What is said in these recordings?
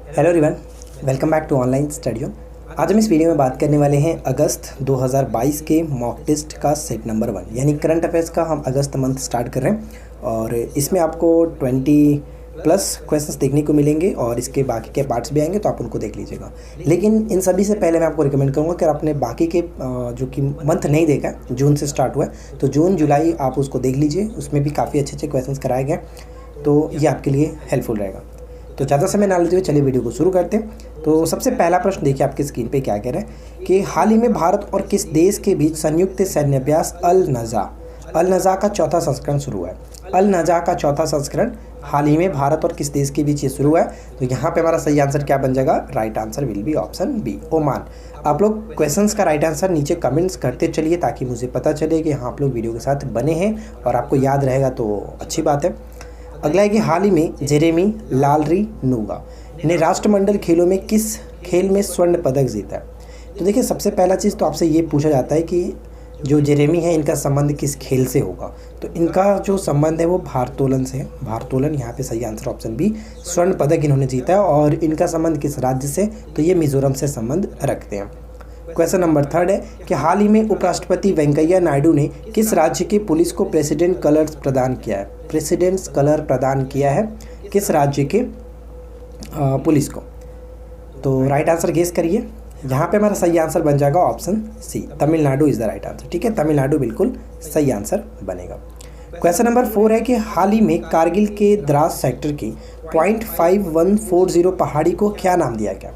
Hello everyone, welcome back to online studio. आज हम इस वीडियो में बात करने वाले हैं अगस्त 2022 के मॉक टेस्ट का सेट नंबर 1 यानी करंट अफेयर्स का। हम अगस्त मंथ स्टार्ट कर रहे हैं और इसमें आपको 20 प्लस क्वेश्चंस देखने को मिलेंगे और इसके बाकी के पार्ट्स भी आएंगे, तो आप उनको देख लीजिएगा। लेकिन इन सभी से पहले मैं आपको रिकमेंड करूँगा कि आपने बाकी के जो कि मंथ नहीं देखा, जून से स्टार्ट हुआ है, तो जून जुलाई आप उसको देख लीजिए। उसमें भी काफ़ी अच्छे अच्छे क्वेश्चंस कराए गए, तो ये आपके लिए हेल्पफुल रहेगा। तो ज़्यादा समय ना लेते हुए चलिए वीडियो को शुरू करते हैं। तो सबसे पहला प्रश्न देखिए आपकी स्क्रीन पे क्या कह रहा है कि हाल ही में भारत और किस देश के बीच संयुक्त सैन्य अभ्यास अल नज़ा का चौथा संस्करण शुरू हुआ है। अल नज़ा का चौथा संस्करण हाल ही में भारत और किस देश के बीच ये शुरू हुआ है। तो यहाँ पे हमारा सही आंसर क्या बन जाएगा? Right answer will be option B, Oman. आप लोग क्वेश्चंस का राइट आंसर नीचे कमेंट्स करते चलिए ताकि मुझे पता चले कि हाँ आप लोग वीडियो के साथ बने हैं और आपको याद रहेगा, तो अच्छी बात है। अगला है कि हाल ही में जेरेमी लालरिनुगा ने राष्ट्रमंडल खेलों में किस खेल में स्वर्ण पदक जीता है। तो देखिए, सबसे पहला चीज़ तो आपसे ये पूछा जाता है कि जो जेरेमी है इनका संबंध किस खेल से होगा। तो इनका जो संबंध है वो भारोत्तोलन से है। भारोत्तोलन, यहाँ पे सही आंसर ऑप्शन बी, स्वर्ण पदक इन्होंने जीता है। और इनका संबंध किस राज्य से? तो ये मिजोरम से संबंध रखते हैं। क्वेश्चन नंबर 3 है कि हाल ही में उपराष्ट्रपति वेंकैया नायडू ने किस राज्य की पुलिस को प्रेसिडेंट कलर्स प्रदान किया है। प्रेसिडेंट्स कलर प्रदान किया है किस राज्य के पुलिस को? तो राइट आंसर गेस करिए। यहाँ पे हमारा सही आंसर बन जाएगा option C, Tamil Nadu is the right answer. ठीक है, तमिलनाडु बिल्कुल सही आंसर बनेगा। क्वेश्चन नंबर 4 है कि हाल ही में कारगिल के द्रास सेक्टर की .5140 पहाड़ी को क्या नाम दिया गया?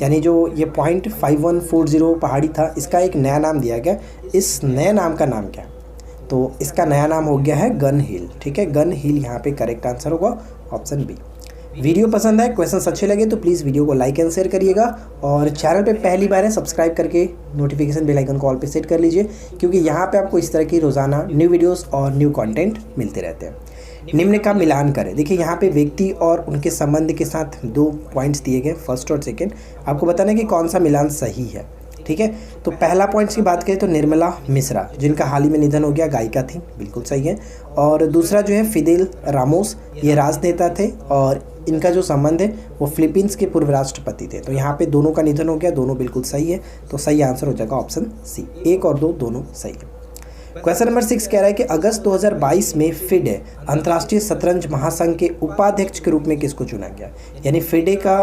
यानी जो ये .5140 पहाड़ी था, इसका एक नया नाम दिया गया। इस नए नाम का नाम क्या है? तो इसका नया नाम हो गया है गन हिल। ठीक है, गन हिल यहाँ पे करेक्ट आंसर होगा, ऑप्शन बी। वीडियो पसंद आए, क्वेश्चन अच्छे लगे तो प्लीज़ वीडियो को लाइक एंड शेयर करिएगा और चैनल पे पहली बार है सब्सक्राइब करके नोटिफिकेशन बेल आइकन को ऑल पे सेट कर लीजिए, क्योंकि यहाँ पे आपको इस तरह की रोज़ाना न्यू वीडियोस और न्यू कंटेंट मिलते रहते हैं। निम्न का मिलान करें। देखिए, यहाँ पे व्यक्ति और उनके संबंध के साथ 2 पॉइंट्स दिए गए, फर्स्ट और सेकेंड। आपको बताना है कि कौन सा मिलान सही है। ठीक है, तो पहला पॉइंट्स की बात करें तो निर्मला मिश्रा, जिनका हाल ही में निधन हो गया, गायिका थी, बिल्कुल सही है। और दूसरा जो है फिदेल रामोस, ये राजनेता थे और इनका जो संबंध है वो फिलीपींस के पूर्व राष्ट्रपति थे। तो यहाँ पे दोनों का निधन हो गया, दोनों बिल्कुल सही है। तो सही आंसर हो जाएगा ऑप्शन सी, 1 और 2 दोनों सही है। क्वेश्चन नंबर 6 कह रहा है कि अगस्त 2022 में फिडे अंतर्राष्ट्रीय शतरंज महासंघ के उपाध्यक्ष के रूप में किसको चुना गया? यानी फिडे का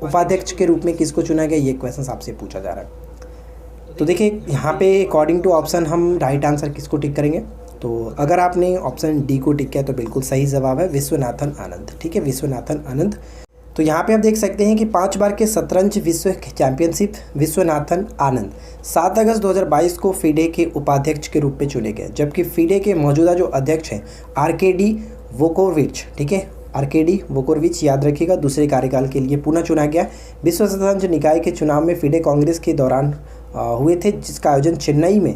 उपाध्यक्ष के रूप में किसको चुना गया, ये क्वेश्चन आपसे पूछा जा रहा है। तो देखिए, यहाँ पे अकॉर्डिंग टू ऑप्शन हम राइट आंसर किसको टिक करेंगे? तो अगर आपने ऑप्शन डी को टिक किया तो बिल्कुल सही जवाब है विश्वनाथन आनंद। ठीक है, विश्वनाथन आनंद। तो यहाँ पे आप देख सकते हैं कि 5 बार के शतरंज विश्व चैंपियनशिप विश्वनाथन आनंद 7 अगस्त 2022 को फिडे के उपाध्यक्ष के रूप में चुने गए, जबकि फिडे के मौजूदा जो अध्यक्ष हैं आर्केडी वोकोविच, ठीक है, आर्केडी वोकोविच, याद रखिएगा, दूसरे कार्यकाल के लिए पुनः चुना गया। विश्व शतरंज निकाय के चुनाव में फिडे कांग्रेस के दौरान हुए थे, जिसका आयोजन चेन्नई में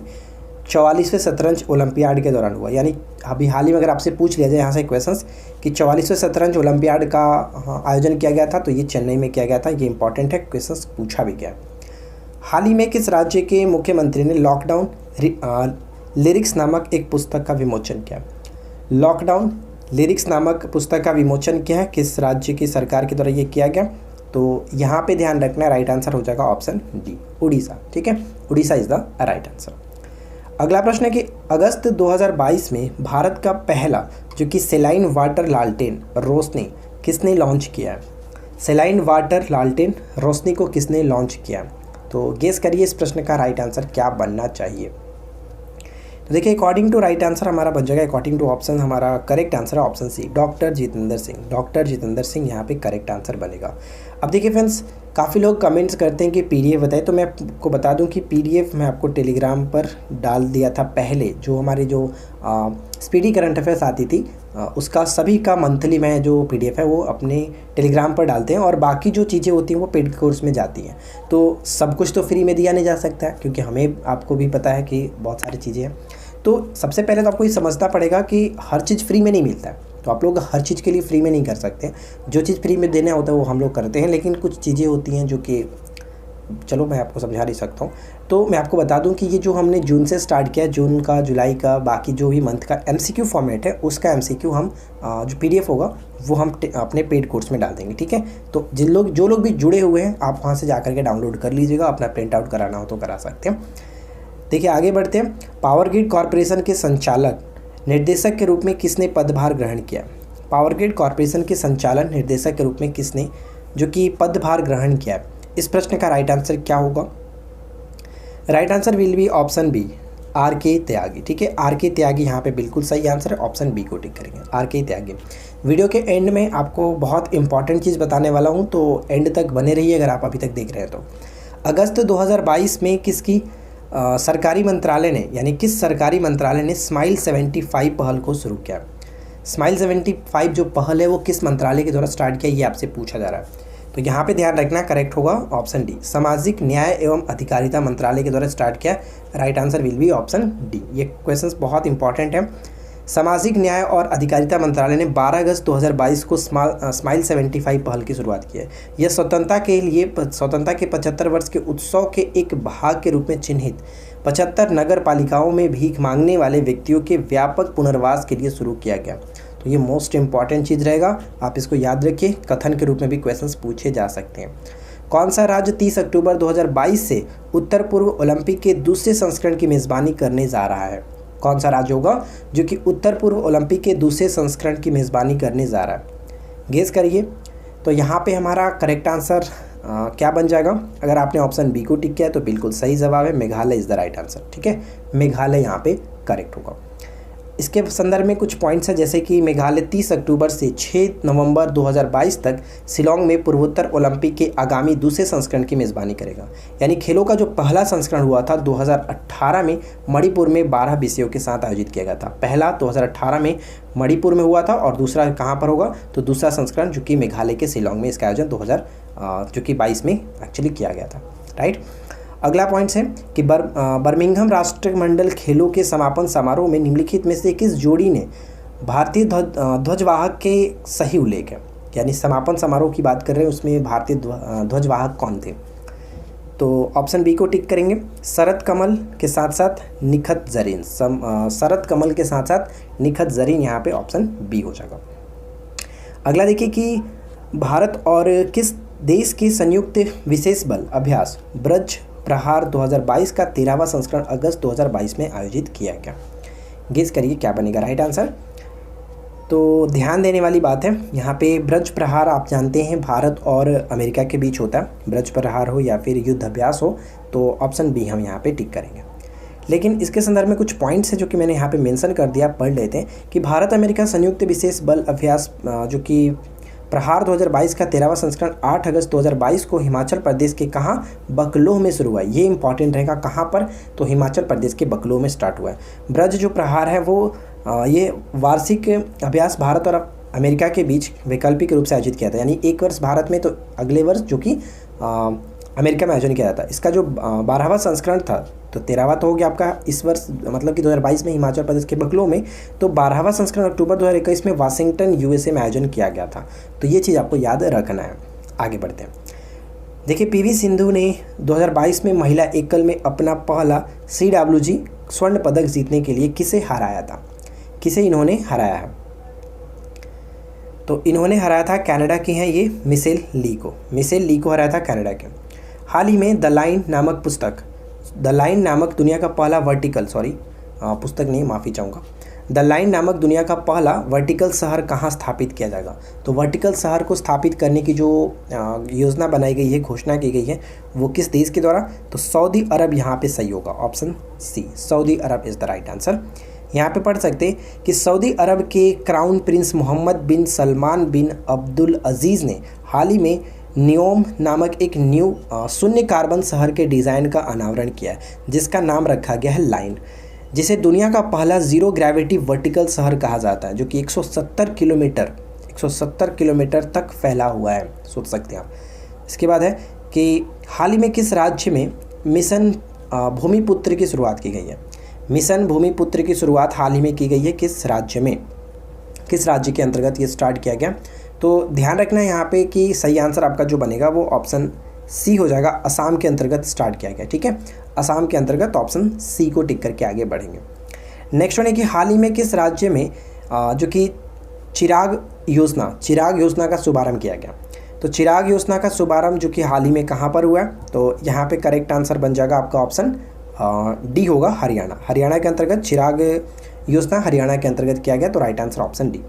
44वें शतरंज ओलंपियाड के दौरान हुआ। यानी अभी हाल ही में अगर आपसे पूछ लिया जाए यहाँ से क्वेश्चंस कि 44वें शतरंज ओलंपियाड का आयोजन किया गया था, तो ये चेन्नई में किया गया था। ये इंपॉर्टेंट है, क्वेश्चंस पूछा भी गया। हाल ही में किस राज्य के मुख्यमंत्री ने लॉकडाउन लिरिक्स नामक एक पुस्तक का विमोचन किया? लॉकडाउन लिरिक्स नामक पुस्तक का विमोचन किया है, किस राज्य की सरकार के द्वारा ये किया गया? तो यहाँ पे ध्यान रखना, राइट आंसर हो जाएगा ऑप्शन डी, उड़ीसा। ठीक है, Orissa is the right answer. अगला प्रश्न है कि अगस्त 2022 में भारत का पहला जो कि सेलाइन वाटर लालटेन रोशनी किसने लॉन्च किया है? सेलाइन वाटर लालटेन रोशनी को किसने लॉन्च किया? तो गेस करिए इस प्रश्न का राइट आंसर क्या बनना चाहिए। तो देखिए, अकॉर्डिंग टू राइट आंसर हमारा बन जाएगा, अकॉर्डिंग टू ऑप्शन हमारा करेक्ट आंसर है option C, doctor Jitendra Singh. Doctor Jitendra Singh यहाँ पे करेक्ट आंसर बनेगा। अब देखिए फ्रेंड्स, काफ़ी लोग कमेंट्स करते हैं कि पीडीएफ बताए, तो मैं आपको बता दूं कि पीडीएफ मैं आपको टेलीग्राम पर डाल दिया था पहले। जो हमारी जो स्पीडी करंट अफेयर्स आती थी उसका सभी का मंथली में जो पीडीएफ है वो अपने टेलीग्राम पर डालते हैं, और बाकी जो चीज़ें होती हैं वो पेड कोर्स में जाती हैं। तो सब कुछ तो फ्री में दिया नहीं जा सकता है, क्योंकि हमें आपको भी पता है कि बहुत सारी चीज़ें हैं। तो सबसे पहले तो आपको ये समझना पड़ेगा कि हर चीज़ फ्री में नहीं मिलता है। तो आप लोग हर चीज़ के लिए फ्री में नहीं कर सकते। जो चीज़ फ्री में देना होता है वो हम लोग करते हैं, लेकिन कुछ चीज़ें होती हैं जो कि चलो मैं आपको समझा नहीं सकता हूँ। तो मैं आपको बता दूं कि ये जो हमने जून से स्टार्ट किया, जून का, जुलाई का, बाकी जो भी मंथ का MCQ फॉर्मेट है उसका MCQ हम जो PDF होगा वो हम अपने पेड कोर्स में डाल देंगे, ठीक है। तो जो लोग भी जुड़े हुए हैं आप वहाँ से जा कर के डाउनलोड कर लीजिएगा, अपना प्रिंट आउट कराना हो तो करा सकते हैं। देखिए आगे बढ़ते हैं। पावर ग्रिड कॉरपोरेशन के संचालक निर्देशक के रूप में किसने पदभार ग्रहण किया? पावर ग्रिड कॉरपोरेशन के संचालन निर्देशक के रूप में किसने जो कि पदभार ग्रहण किया? इस प्रश्न का राइट आंसर क्या होगा? Right answer will be option B, RK Tyagi, ठीक है। RK त्यागी यहाँ पे बिल्कुल सही आंसर है, ऑप्शन बी को टिक करेंगे, RK त्यागी। वीडियो के एंड में आपको बहुत इंपॉर्टेंट चीज़ बताने वाला हूँ, तो एंड तक बने रहिए अगर आप अभी तक देख रहे हैं तो। अगस्त 2022 में किसकी सरकारी मंत्रालय ने, यानी किस सरकारी मंत्रालय ने स्माइल 75 पहल को शुरू किया? स्माइल 75 जो पहल है वो किस मंत्रालय के द्वारा स्टार्ट किया, ये आपसे पूछा जा रहा है। तो यहाँ पे ध्यान रखना, करेक्ट होगा ऑप्शन डी, सामाजिक न्याय एवं अधिकारिता मंत्रालय के द्वारा स्टार्ट किया। Right answer will be option D. ये क्वेश्चंस बहुत इंपॉर्टेंट है। सामाजिक न्याय और अधिकारिता मंत्रालय ने 12 अगस्त 2022 को स्माइल 75 पहल की शुरुआत की है। यह स्वतंत्रता के 75 वर्ष के उत्सव के एक भाग के रूप में चिन्हित 75 नगर पालिकाओं में भीख मांगने वाले व्यक्तियों के व्यापक पुनर्वास के लिए शुरू किया गया। तो ये मोस्ट इंपॉर्टेंट चीज़ रहेगा, आप इसको याद रखिए, कथन के रूप में भी क्वेश्चंस पूछे जा सकते हैं। कौन सा राज्य 30 अक्टूबर 2022 से उत्तर पूर्व ओलंपिक के दूसरे संस्करण की मेज़बानी करने जा रहा है? कौन सा राज्य होगा जो कि उत्तर पूर्व ओलंपिक के दूसरे संस्करण की मेज़बानी करने जा रहा है? गेस करिए। तो यहाँ पे हमारा करेक्ट आंसर क्या बन जाएगा? अगर आपने ऑप्शन बी को टिक किया तो बिल्कुल सही जवाब है, Meghalaya is the right answer, ठीक है। मेघालय यहाँ पे करेक्ट होगा। इसके संदर्भ में कुछ पॉइंट्स हैं, जैसे कि मेघालय 30 अक्टूबर से 6 नवंबर 2022 तक शिलोंग में पूर्वोत्तर ओलंपिक के आगामी दूसरे संस्करण की मेज़बानी करेगा। यानी खेलों का जो पहला संस्करण हुआ था 2018 में मणिपुर में 12 विषयों के साथ आयोजित किया गया था। पहला 2018 में मणिपुर में हुआ था और दूसरा कहाँ पर होगा? तो दूसरा संस्करण जो कि मेघालय के शिलोंग में, इसका आयोजन 2022 में एक्चुअली किया गया था, राइट। अगला पॉइंट है कि बर्मिंघम राष्ट्रमंडल खेलों के समापन समारोह में निम्नलिखित में से किस जोड़ी ने भारतीय ध्वजवाहक के सही उल्लेख है? यानी समापन समारोह की बात कर रहे हैं, उसमें भारतीय ध्वजवाहक कौन थे? तो ऑप्शन बी को टिक करेंगे, शरद कमल के साथ साथ निखत जरीन। शरद कमल के साथ साथ निखत जरीन, यहाँ पे ऑप्शन बी हो जाएगा। अगला देखिए कि भारत और किस देश के संयुक्त विशेष बल अभ्यास ब्रज प्रहार 2022 का 13वां संस्करण अगस्त 2022 में आयोजित किया गया? गेस करिए क्या बनेगा राइट आंसर। तो ध्यान देने वाली बात है यहाँ पे, ब्रज प्रहार आप जानते हैं भारत और अमेरिका के बीच होता है, ब्रज प्रहार हो या फिर युद्ध अभ्यास हो, तो ऑप्शन बी हम यहाँ पे टिक करेंगे। लेकिन इसके संदर्भ में कुछ पॉइंट्स हैं जो कि मैंने यहाँ पे मेंशन कर दिया, पढ़ लेते हैं कि भारत अमेरिका संयुक्त विशेष बल अभ्यास जो कि प्रहार 2022 का 13वां संस्करण 8 अगस्त 2022 को हिमाचल प्रदेश के कहाँ? बकलोह में शुरू हुआ है। ये इंपॉर्टेंट रहेगा, कहाँ पर? तो हिमाचल प्रदेश के बकलोह में स्टार्ट हुआ है। ब्रज जो प्रहार है वो ये वार्षिक अभ्यास भारत और अमेरिका के बीच वैकल्पिक रूप से आयोजित किया था, यानी एक वर्ष भारत में तो अगले वर्ष जो कि अमेरिका में आयोजन किया जाता है। इसका जो 12वां संस्करण था, तो 13वां तो हो गया आपका इस वर्ष, मतलब कि 2022 में हिमाचल प्रदेश के बकलोह में, तो 12वां संस्करण अक्टूबर 2021 में वाशिंगटन USA में आयोजन किया गया था। तो ये चीज़ आपको याद रखना है। आगे बढ़ते हैं। देखिए PV सिंधु ने 2022 में महिला एकल में अपना पहला CWG स्वर्ण पदक जीतने के लिए किसे हराया था? किसे इन्होंने हराया है? तो इन्होंने हराया था, कनाडा की हैं ये, मिशेल ली को। मिशेल ली को हराया था कनाडा के। हाल ही में द लाइन नामक पुस्तक, द लाइन नामक दुनिया का पहला वर्टिकल, पुस्तक नहीं, माफ़ी चाहूँगा, द लाइन नामक दुनिया का पहला वर्टिकल शहर कहाँ स्थापित किया जाएगा? तो वर्टिकल शहर को स्थापित करने की जो योजना बनाई गई है, घोषणा की गई है, वो किस देश के द्वारा? तो सऊदी अरब यहाँ पे सही होगा, option C, Saudi Arab is the right answer. यहाँ पे पढ़ सकते हैं कि सऊदी अरब के crown prince Mohammed bin Salman bin Abdul Aziz ने हाल ही में नियोम नामक एक शून्य कार्बन शहर के डिज़ाइन का अनावरण किया है, जिसका नाम रखा गया है लाइन, जिसे दुनिया का पहला जीरो ग्रेविटी वर्टिकल शहर कहा जाता है, जो कि 170 किलोमीटर तक फैला हुआ है, सोच सकते हैं आप। इसके बाद है कि हाल ही में किस राज्य में मिशन भूमिपुत्र की शुरुआत की गई है? मिशन भूमिपुत्र की शुरुआत हाल ही में की गई है किस राज्य में? किस राज्य के अंतर्गत ये स्टार्ट किया गया? तो ध्यान रखना है यहाँ पे कि सही आंसर आपका जो बनेगा वो ऑप्शन सी हो जाएगा, असम के अंतर्गत स्टार्ट किया गया। ठीक है, असम के अंतर्गत ऑप्शन सी को टिक करके आगे बढ़ेंगे। नेक्स्ट वन है कि हाल ही में किस राज्य में जो कि चिराग योजना का शुभारंभ किया गया। तो चिराग योजना का शुभारंभ जो कि हाल ही में कहाँ पर हुआ है, तो यहाँ पे करेक्ट आंसर बन जाएगा आपका ऑप्शन डी होगा, हरियाणा के अंतर्गत चिराग योजना हरियाणा के अंतर्गत किया गया, तो राइट आंसर ऑप्शन डी।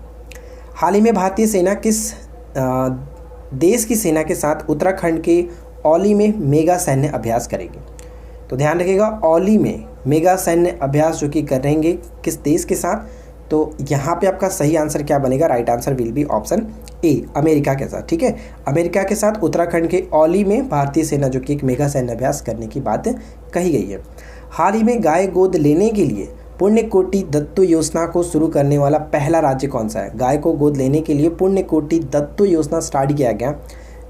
हाल ही में भारतीय सेना किस देश की सेना के साथ उत्तराखंड के औली में मेगा सैन्य अभ्यास करेगी। तो ध्यान रखिएगा, औली में मेगा सैन्य अभ्यास जो कि करेंगे किस देश के साथ, तो यहाँ पे आपका सही आंसर क्या बनेगा, right answer will be option A, America के साथ। ठीक है, अमेरिका के साथ उत्तराखंड के औली में भारतीय सेना जो कि एक मेगा सैन्य अभ्यास करने की बात कही गई है। हाल ही में गाय गोद लेने के लिए पुण्यकोटि दत्तू योजना को शुरू करने वाला पहला राज्य कौन सा है। गाय को गोद लेने के लिए पुण्यकोटि दत्तू योजना स्टार्ट किया गया,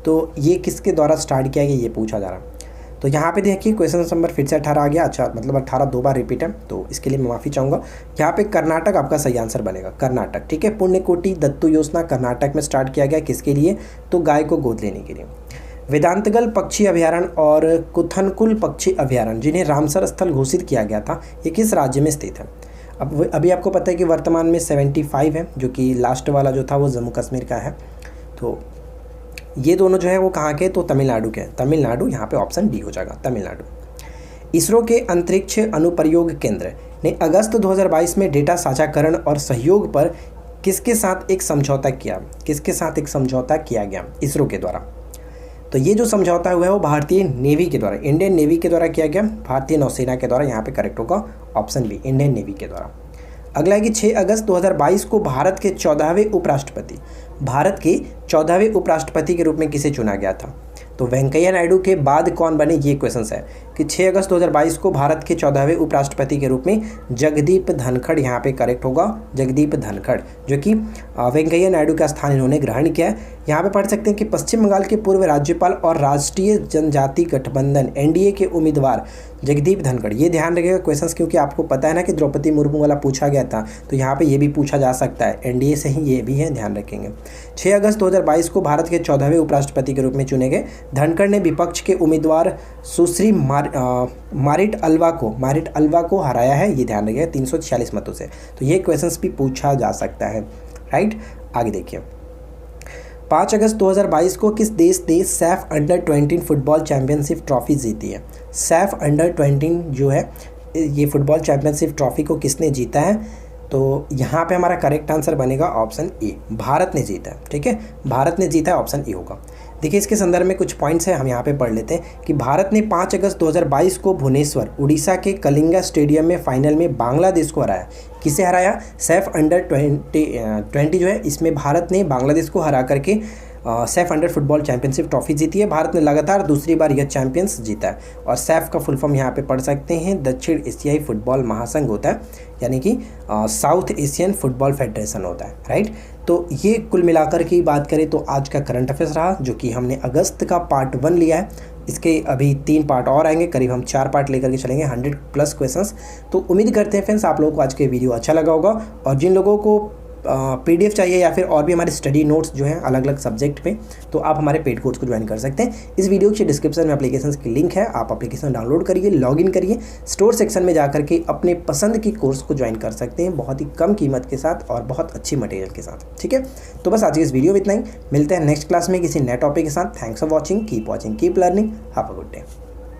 तो ये किसके द्वारा स्टार्ट किया गया ये पूछा जा रहा है। तो यहाँ पे देखिए क्वेश्चन नंबर फिर से 18 आ गया। अच्छा, मतलब 18 दो बार रिपीट है, तो इसके लिए मैं माफ़ी चाहूँगा। यहाँ पे कर्नाटक आपका सही आंसर बनेगा, कर्नाटक। ठीक है, पुण्यकोटि दत्तू योजना कर्नाटक में स्टार्ट किया गया, किसके लिए, तो गाय को गोद लेने के लिए। वेदांतगल पक्षी अभ्यारण्य और कुथनकुल पक्षी अभ्यारण्य जिन्हें रामसर स्थल घोषित किया गया था, ये किस राज्य में स्थित है। अब अभी आपको पता है कि वर्तमान में 75 है, जो कि लास्ट वाला जो था वो जम्मू कश्मीर का है। तो ये दोनों जो है वो कहाँ के, तो तमिलनाडु के, तमिलनाडु, यहाँ पे ऑप्शन डी हो जाएगा, तमिलनाडु। इसरो के अंतरिक्ष अनुप्रयोग केंद्र ने अगस्त 2022 में डेटा साझाकरण और सहयोग पर किसके साथ एक समझौता किया गया इसरो के द्वारा। तो ये जो समझौता हुआ है वो भारतीय नेवी के द्वारा, इंडियन नेवी के द्वारा किया गया, भारतीय नौसेना के द्वारा। यहाँ पे करेक्ट होगा ऑप्शन बी, इंडियन नेवी के द्वारा। अगला है कि 6 अगस्त 2022 को भारत के 14वें उपराष्ट्रपति के रूप में किसे चुना गया था। तो वेंकैया नायडू के बाद कौन बने, ये क्वेश्चन है कि 6 अगस्त 2022 को भारत के 14वें उपराष्ट्रपति के रूप में जगदीप धनखड़, यहाँ पे करेक्ट होगा जगदीप धनखड़, जो कि वेंकैया नायडू का स्थान इन्होंने ग्रहण किया है। यहाँ पे पढ़ सकते हैं कि पश्चिम बंगाल के पूर्व राज्यपाल और राष्ट्रीय जनजाति गठबंधन एनडीए के उम्मीदवार जगदीप धनखड़। ये ध्यान रखिएगा क्वेश्चंस, क्योंकि आपको पता है ना कि द्रौपदी मुर्मू वाला पूछा गया था, तो यहाँ पे ये भी पूछा जा सकता है, एनडीए से ही ये भी है, ध्यान रखेंगे। 6 अगस्त 2022 को भारत के 14वें उपराष्ट्रपति के रूप में चुने गए धनखड़ ने विपक्ष के उम्मीदवार सुश्री मारिट अल्वा को हराया है, ये ध्यान रखिएगा 346 मतों से। तो ये क्वेश्चंस भी पूछा जा सकता है, राइट। आगे देखिए, 5 अगस्त 2022 को किस देश ने Saif under 20 football championship trophy जीती है। सैफ अंडर 20 जो है ये फुटबॉल चैंपियनशिप ट्रॉफी को किसने जीता है, तो यहाँ पे हमारा करेक्ट आंसर बनेगा ऑप्शन ए, भारत ने जीता है। ठीक है, भारत ने जीता है, ऑप्शन ए होगा। देखिए इसके संदर्भ में कुछ पॉइंट्स हैं, हम यहाँ पे पढ़ लेते हैं कि भारत ने 5 अगस्त 2022 को भुवनेश्वर उड़ीसा के कलिंगा स्टेडियम में फाइनल में बांग्लादेश को हराया। किसे हराया, सैफ अंडर 20 जो है इसमें भारत ने बांग्लादेश को हरा करके Saif under football championship trophy जीती है। भारत ने लगातार दूसरी बार यह चैंपियंस जीता है। और सैफ का फुल फॉर्म यहाँ पे पढ़ सकते हैं, दक्षिण एशियाई फुटबॉल महासंघ होता है, यानी कि साउथ एशियन फुटबॉल फेडरेशन होता है, राइट। तो ये कुल मिलाकर की बात करें तो आज का करंट अफेयर्स रहा, जो कि हमने अगस्त का पार्ट 1 लिया है। इसके अभी 3 पार्ट और आएंगे, करीब हम 4 पार्ट लेकर के चलेंगे, 100+ क्वेश्चंस। तो उम्मीद करते हैं फ्रेंड्स आप लोगों को आज के वीडियो अच्छा लगा होगा, और जिन लोगों को PDF चाहिए या फिर और भी हमारे स्टडी नोट्स जो हैं अलग अलग सब्जेक्ट पे, तो आप हमारे पेड कोर्स को ज्वाइन कर सकते हैं। इस वीडियो के डिस्क्रिप्शन में एप्लीकेशन की लिंक है, आप एप्लीकेशन डाउनलोड करिए, लॉगिन करिए, स्टोर सेक्शन में जाकर के अपने पसंद की कोर्स को ज्वाइन कर सकते हैं, बहुत ही कम कीमत के साथ और बहुत अच्छी मटेरियल के साथ। ठीक है, तो बस आज की इस वीडियो में इतना ही, मिलते हैं नेक्स्ट क्लास में किसी नए टॉपिक के साथ। Thanks for watching, keep learning, have a good day.